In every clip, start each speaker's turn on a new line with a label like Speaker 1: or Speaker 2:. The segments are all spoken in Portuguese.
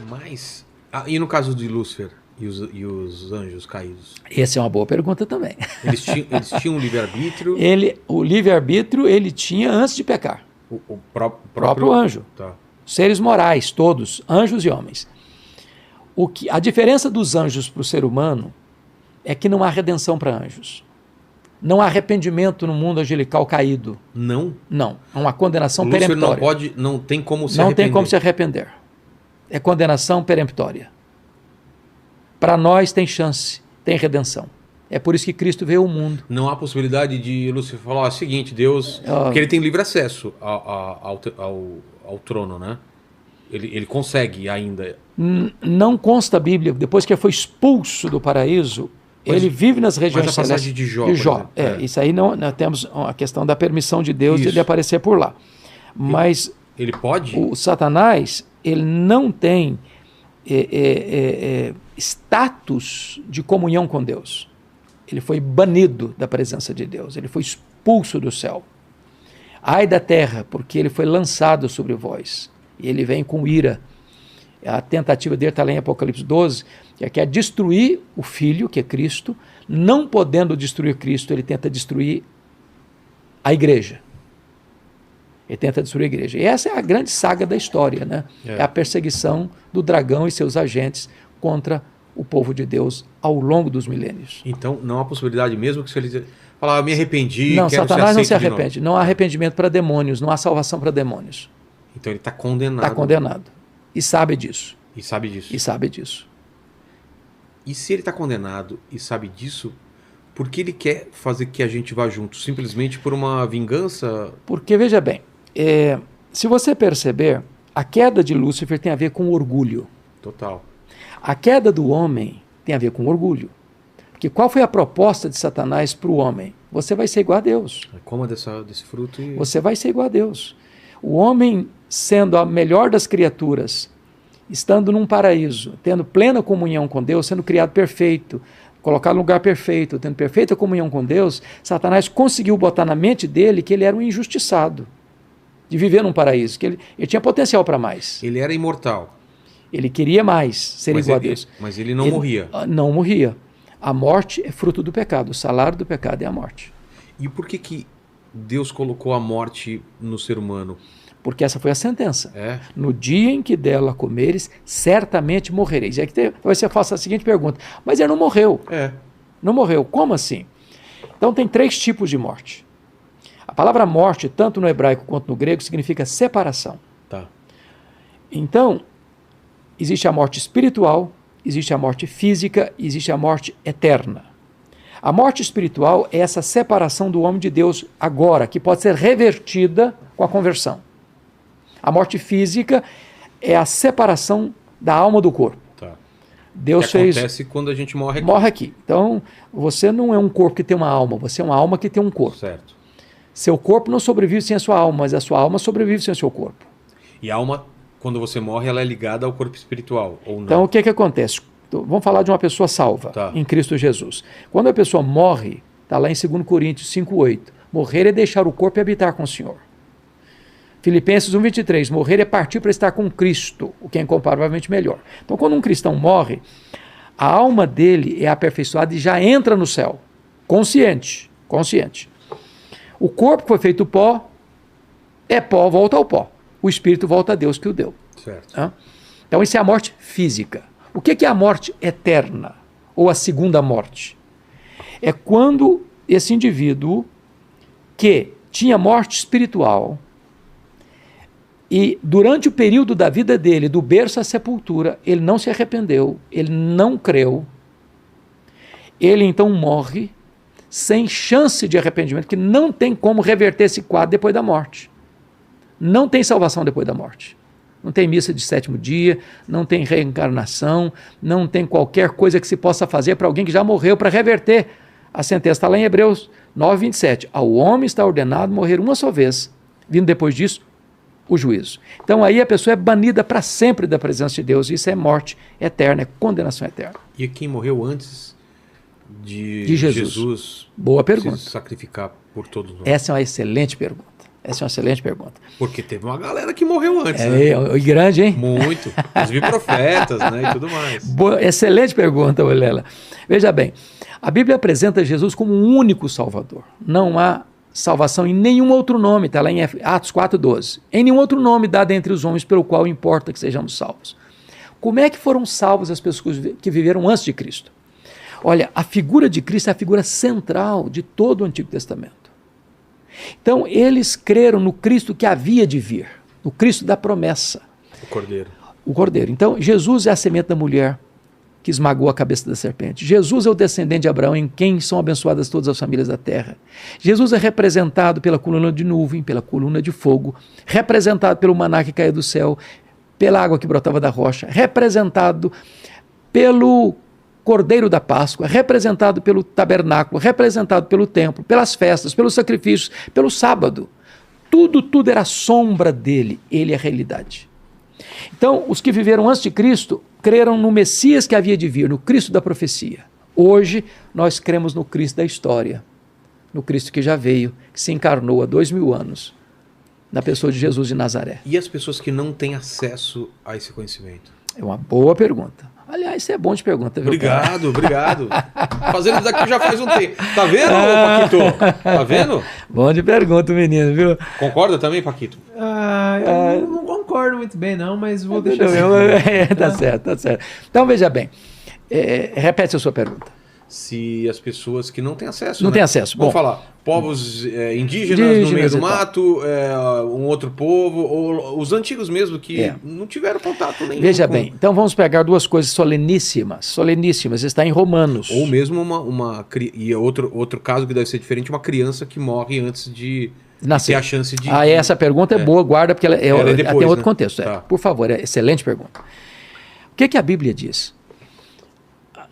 Speaker 1: Mas... e no caso de Lúcifer e os anjos caídos?
Speaker 2: Essa é uma boa pergunta também.
Speaker 1: Eles tinham um livre-arbítrio?
Speaker 2: O livre-arbítrio ele tinha antes de pecar.
Speaker 1: O
Speaker 2: próprio anjo.
Speaker 1: Tá.
Speaker 2: Seres morais, todos, anjos e homens. A diferença dos anjos para o ser humano é que não há redenção para anjos. Não há arrependimento no mundo angelical caído.
Speaker 1: Não?
Speaker 2: Não. Há uma condenação
Speaker 1: Lúcifer
Speaker 2: peremptória.
Speaker 1: não tem como se
Speaker 2: arrepender. Não tem como se arrepender. É condenação peremptória. Para nós tem chance, tem redenção. É por isso que Cristo veio ao mundo.
Speaker 1: Não há possibilidade de Lúcifer falar o seguinte, Deus... Porque ele tem livre acesso ao trono, né? Ele consegue ainda...
Speaker 2: Não consta a Bíblia. Depois que ele foi expulso do paraíso, ele vive nas regiões
Speaker 1: celestes. Mas a passagem de Jó,
Speaker 2: por exemplo. Isso aí nós temos a questão da permissão de Deus de ele aparecer por lá. Mas
Speaker 1: ele pode?
Speaker 2: O Satanás, ele não tem status de comunhão com Deus. Ele foi banido da presença de Deus. Ele foi expulso do céu. Ai da terra, porque ele foi lançado sobre vós. E ele vem com ira. A tentativa dele está lá em Apocalipse 12, que é destruir o Filho, que é Cristo. Não podendo destruir Cristo, ele tenta destruir a igreja. Ele tenta destruir a igreja. E essa é a grande saga da história, né? É a perseguição do dragão e seus agentes contra o povo de Deus ao longo dos milênios.
Speaker 1: Então, não há possibilidade mesmo que se ele falar, me arrependi,
Speaker 2: não,
Speaker 1: quero
Speaker 2: Satanás
Speaker 1: ser
Speaker 2: não se
Speaker 1: aceito
Speaker 2: arrepende. Não há arrependimento para demônios, não há salvação para demônios.
Speaker 1: Então ele está condenado.
Speaker 2: Está condenado. E sabe disso.
Speaker 1: E sabe disso.
Speaker 2: E sabe disso.
Speaker 1: E se ele está condenado e sabe disso, por que ele quer fazer que a gente vá junto? Simplesmente por uma vingança?
Speaker 2: Porque, veja bem, se você perceber, a queda de Lúcifer tem a ver com orgulho.
Speaker 1: Total.
Speaker 2: A queda do homem tem a ver com orgulho. Porque qual foi a proposta de Satanás para o homem? Você vai ser igual a Deus.
Speaker 1: Coma desse fruto e...
Speaker 2: Você vai ser igual a Deus. O homem, sendo a melhor das criaturas, estando num paraíso, tendo plena comunhão com Deus, sendo criado perfeito, colocado no lugar perfeito, tendo perfeita comunhão com Deus, Satanás conseguiu botar na mente dele que ele era um injustiçado de viver num paraíso, que ele tinha potencial para mais.
Speaker 1: Ele era imortal.
Speaker 2: Ele queria mais ser igual a Deus.
Speaker 1: Mas ele não morria.
Speaker 2: Não morria. A morte é fruto do pecado. O salário do pecado é a morte.
Speaker 1: E por que Deus colocou a morte no ser humano?
Speaker 2: Porque essa foi a sentença. No dia em que dela comeres, certamente morrereis. E aqui você faça a seguinte pergunta. Mas ele não morreu. Não morreu. Como assim? Então tem 3 tipos de morte. A palavra morte, tanto no hebraico quanto no grego, significa separação.
Speaker 1: Tá.
Speaker 2: Então, existe a morte espiritual, existe a morte física, existe a morte eterna. A morte espiritual é essa separação do homem de Deus agora, que pode ser revertida com a conversão. A morte física é a separação da alma do corpo.
Speaker 1: Tá.
Speaker 2: Deus
Speaker 1: que acontece quando a gente morre aqui.
Speaker 2: Morre aqui. Então, você não é um corpo que tem uma alma, você é uma alma que tem um corpo.
Speaker 1: Certo.
Speaker 2: Seu corpo não sobrevive sem a sua alma, mas a sua alma sobrevive sem o seu corpo.
Speaker 1: E a alma, quando você morre, ela é ligada ao corpo espiritual, ou não?
Speaker 2: Então, o que acontece? Vamos falar de uma pessoa salva em Cristo Jesus. Quando a pessoa morre, está lá em 2 Coríntios 5,8, morrer é deixar o corpo e habitar com o Senhor. Filipenses 1,23, morrer é partir para estar com Cristo, o que é incomparavelmente melhor. Então, quando um cristão morre, a alma dele é aperfeiçoada e já entra no céu, consciente. O corpo que foi feito pó, é pó, volta ao pó. O espírito volta a Deus que o deu.
Speaker 1: Certo.
Speaker 2: Então, isso é a morte física. O que é a morte eterna? Ou a segunda morte? É quando esse indivíduo que tinha morte espiritual e durante o período da vida dele, do berço à sepultura, ele não se arrependeu, ele não creu, ele então morre sem chance de arrependimento, que não tem como reverter esse quadro depois da morte. Não tem salvação depois da morte. Não tem missa de 7º dia, não tem reencarnação, não tem qualquer coisa que se possa fazer para alguém que já morreu para reverter. A sentença está lá em Hebreus 9:27. Ao homem está ordenado morrer uma só vez, vindo depois disso o juízo. Então aí a pessoa é banida para sempre da presença de Deus. Isso é morte eterna, é condenação eterna.
Speaker 1: E quem morreu antes de
Speaker 2: Jesus? Boa pergunta.
Speaker 1: Se sacrificar por todos nós?
Speaker 2: Essa é uma excelente pergunta. Essa é uma excelente pergunta.
Speaker 1: Porque teve uma galera que morreu antes,
Speaker 2: né? Grande, hein?
Speaker 1: Muito. Os profetas, né? E tudo mais.
Speaker 2: Excelente pergunta, Vilela. Veja bem, a Bíblia apresenta Jesus como um único Salvador. Não há salvação em nenhum outro nome, está lá em Atos 4,12. Em nenhum outro nome dado entre os homens pelo qual importa que sejamos salvos. Como é que foram salvos as pessoas que viveram antes de Cristo? Olha, a figura de Cristo é a figura central de todo o Antigo Testamento. Então, eles creram no Cristo que havia de vir, no Cristo da promessa.
Speaker 1: O Cordeiro.
Speaker 2: O Cordeiro. Então, Jesus é a semente da mulher que esmagou a cabeça da serpente. Jesus é o descendente de Abraão, em quem são abençoadas todas as famílias da terra. Jesus é representado pela coluna de nuvem, pela coluna de fogo, representado pelo maná que caía do céu, pela água que brotava da rocha, representado pelo Cordeiro da Páscoa, representado pelo tabernáculo, representado pelo templo, pelas festas, pelos sacrifícios, pelo sábado. Tudo era sombra dele, ele é a realidade. Então, os que viveram antes de Cristo creram no Messias que havia de vir, no Cristo da profecia. Hoje, nós cremos no Cristo da história, no Cristo que já veio, que se encarnou há 2000 anos, na pessoa de Jesus de Nazaré.
Speaker 1: E as pessoas que não têm acesso a esse conhecimento?
Speaker 2: É uma boa pergunta. Aliás, isso é bom de pergunta, viu?
Speaker 1: Obrigado. Fazendo isso daqui já faz um tempo. Tá vendo, Paquito? Tá vendo?
Speaker 2: Bom de pergunta, menino, viu?
Speaker 1: Concorda também, Paquito?
Speaker 3: Eu não concordo muito bem, não, mas vou deixar assim.
Speaker 2: Tá certo. Então, veja bem. Repete a sua pergunta.
Speaker 1: Se as pessoas que não têm acesso...
Speaker 2: Não têm acesso.
Speaker 1: Vamos falar, povos indígenas no meio do mato, um outro povo, ou os antigos mesmo que não tiveram contato nenhum.
Speaker 2: Veja bem, então vamos pegar duas coisas soleníssimas, está em Romanos.
Speaker 1: Ou mesmo e outro caso que deve ser diferente, uma criança que morre antes de ter a chance de...
Speaker 2: Essa pergunta é boa, guarda, porque ela
Speaker 1: depois,
Speaker 2: tem outro contexto.
Speaker 1: Tá.
Speaker 2: Por favor, excelente pergunta. O que a Bíblia diz?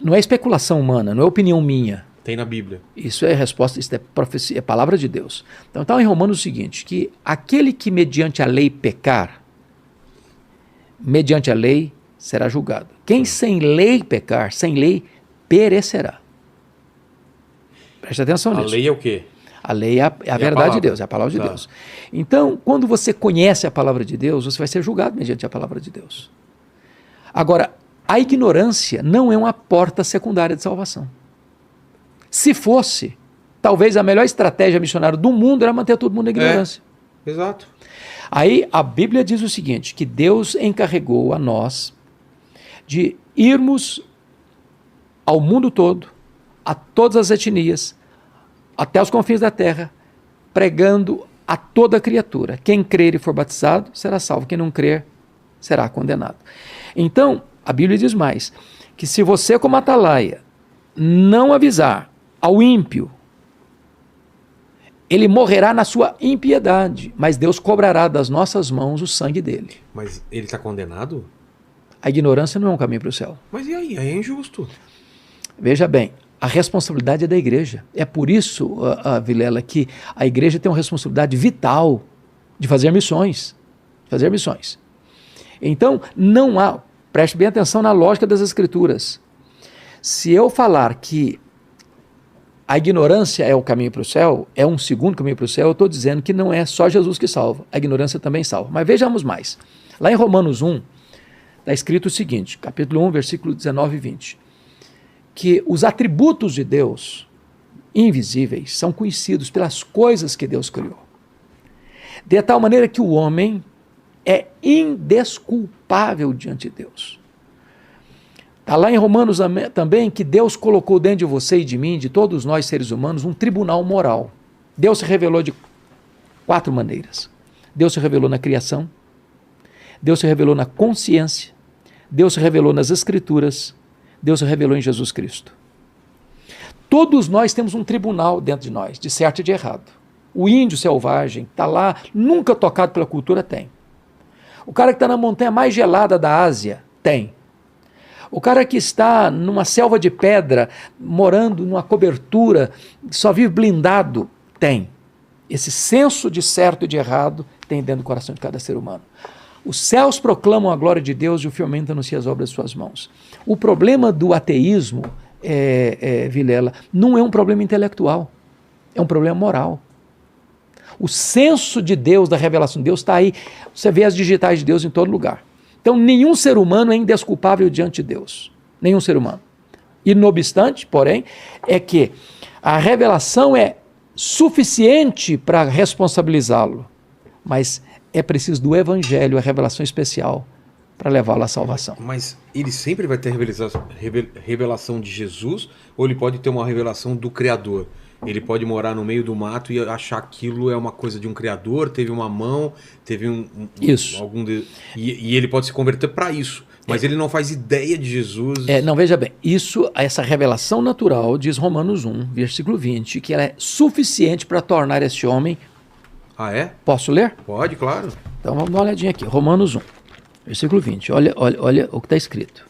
Speaker 2: Não é especulação humana, não é opinião minha.
Speaker 1: Tem na Bíblia.
Speaker 2: Isso é resposta, isso é profecia, é palavra de Deus. Então está em Romanos o seguinte, que aquele que mediante a lei pecar, mediante a lei será julgado. Quem sem lei pecar, sem lei perecerá. Preste atenção nisso.
Speaker 1: A lei é o quê?
Speaker 2: A lei é a verdade de Deus, é a palavra de Deus. Então, quando você conhece a palavra de Deus, você vai ser julgado mediante a palavra de Deus. Agora, a ignorância não é uma porta secundária de salvação. Se fosse, talvez a melhor estratégia missionária do mundo era manter todo mundo na ignorância.
Speaker 1: Exato.
Speaker 2: Aí a Bíblia diz o seguinte, que Deus encarregou a nós de irmos ao mundo todo, a todas as etnias, até os confins da terra, pregando a toda criatura. Quem crer e for batizado será salvo, quem não crer será condenado. Então, a Bíblia diz mais, que se você como atalaia não avisar ao ímpio, ele morrerá na sua impiedade, mas Deus cobrará das nossas mãos o sangue dele.
Speaker 1: Mas ele está condenado?
Speaker 2: A ignorância não é um caminho para o céu.
Speaker 1: Mas e aí? Aí é injusto.
Speaker 2: Veja bem, a responsabilidade é da igreja. É por isso, Vilela, que a igreja tem uma responsabilidade vital de fazer missões. Então, não há... Preste bem atenção na lógica das Escrituras. Se eu falar que a ignorância é o caminho para o céu, é um segundo caminho para o céu, eu estou dizendo que não é só Jesus que salva, a ignorância também salva. Mas vejamos mais. Lá em Romanos 1, está escrito o seguinte, capítulo 1, versículo 19 e 20, que os atributos de Deus, invisíveis, são conhecidos pelas coisas que Deus criou. De tal maneira que o homem é indesculpável diante de Deus. Está lá em Romanos também que Deus colocou dentro de você e de mim, de todos nós seres humanos, um tribunal moral. Deus se revelou de 4 maneiras. Deus se revelou na criação, Deus se revelou na consciência, Deus se revelou nas Escrituras, Deus se revelou em Jesus Cristo. Todos nós temos um tribunal dentro de nós, de certo e de errado. O índio selvagem está lá, nunca tocado pela cultura, tem. O cara que está na montanha mais gelada da Ásia, tem. O cara que está numa selva de pedra, morando numa cobertura, só vive blindado, tem. Esse senso de certo e de errado tem dentro do coração de cada ser humano. Os céus proclamam a glória de Deus e o firmamento anuncia as obras de suas mãos. O problema do ateísmo, Vilela, não é um problema intelectual, é um problema moral. O senso de Deus, da revelação de Deus está aí. Você vê as digitais de Deus em todo lugar. Então, nenhum ser humano é indesculpável diante de Deus. Nenhum ser humano. E, não obstante, porém, é que a revelação é suficiente para responsabilizá-lo. Mas é preciso do Evangelho, a revelação especial, para levá-lo à salvação.
Speaker 1: Mas ele sempre vai ter revelação de Jesus, ou ele pode ter uma revelação do Criador? Ele pode morar no meio do mato e achar aquilo é uma coisa de um Criador, teve uma mão, teve
Speaker 2: isso.
Speaker 1: E ele pode se converter para isso. Mas ele não faz ideia de Jesus.
Speaker 2: Não, veja bem, essa revelação natural, diz Romanos 1, versículo 20, que ela é suficiente para tornar esse homem...
Speaker 1: Ah, é?
Speaker 2: Posso ler?
Speaker 1: Pode, claro.
Speaker 2: Então vamos dar uma olhadinha aqui, Romanos 1, versículo 20, olha o que está escrito.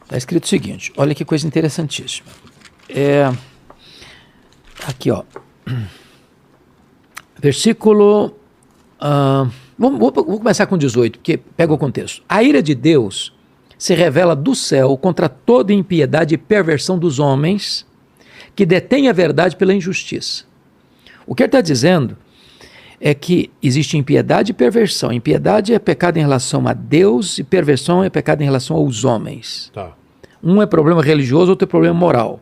Speaker 2: Está escrito o seguinte, olha que coisa interessantíssima. Aqui, ó, versículo... Vou começar com 18, porque pega o contexto. A ira de Deus se revela do céu contra toda impiedade e perversão dos homens que detêm a verdade pela injustiça. O que ele está dizendo é que existe impiedade e perversão. Impiedade é pecado em relação a Deus e perversão é pecado em relação aos homens.
Speaker 1: Tá.
Speaker 2: Um é problema religioso, outro é problema moral.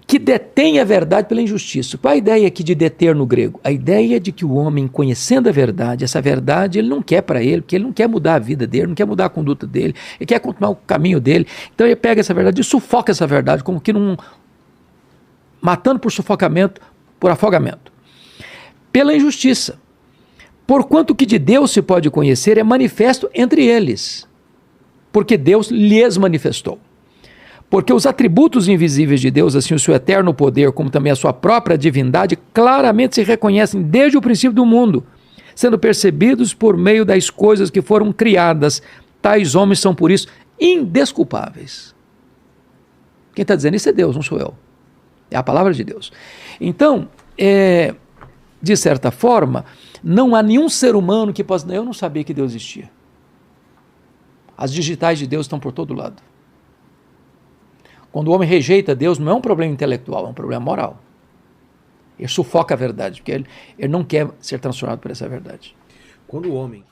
Speaker 2: Que detém a verdade pela injustiça. Qual a ideia aqui de deter no grego? A ideia de que o homem, conhecendo a verdade, essa verdade ele não quer para ele, porque ele não quer mudar a vida dele, não quer mudar a conduta dele, ele quer continuar o caminho dele. Então ele pega essa verdade e sufoca essa verdade, como que matando por sufocamento, por afogamento. Pela injustiça. Porquanto o que de Deus se pode conhecer é manifesto entre eles, porque Deus lhes manifestou. Porque os atributos invisíveis de Deus, assim o seu eterno poder, como também a sua própria divindade, claramente se reconhecem desde o princípio do mundo, sendo percebidos por meio das coisas que foram criadas. Tais homens são, por isso, indesculpáveis. Quem está dizendo isso é Deus, não sou eu. É a palavra de Deus. Então, de certa forma, não há nenhum ser humano que possa dizer, eu não sabia que Deus existia. As digitais de Deus estão por todo lado. Quando o homem rejeita Deus, não é um problema intelectual, é um problema moral. Ele sufoca a verdade, porque ele não quer ser transformado por essa verdade.
Speaker 1: Quando o homem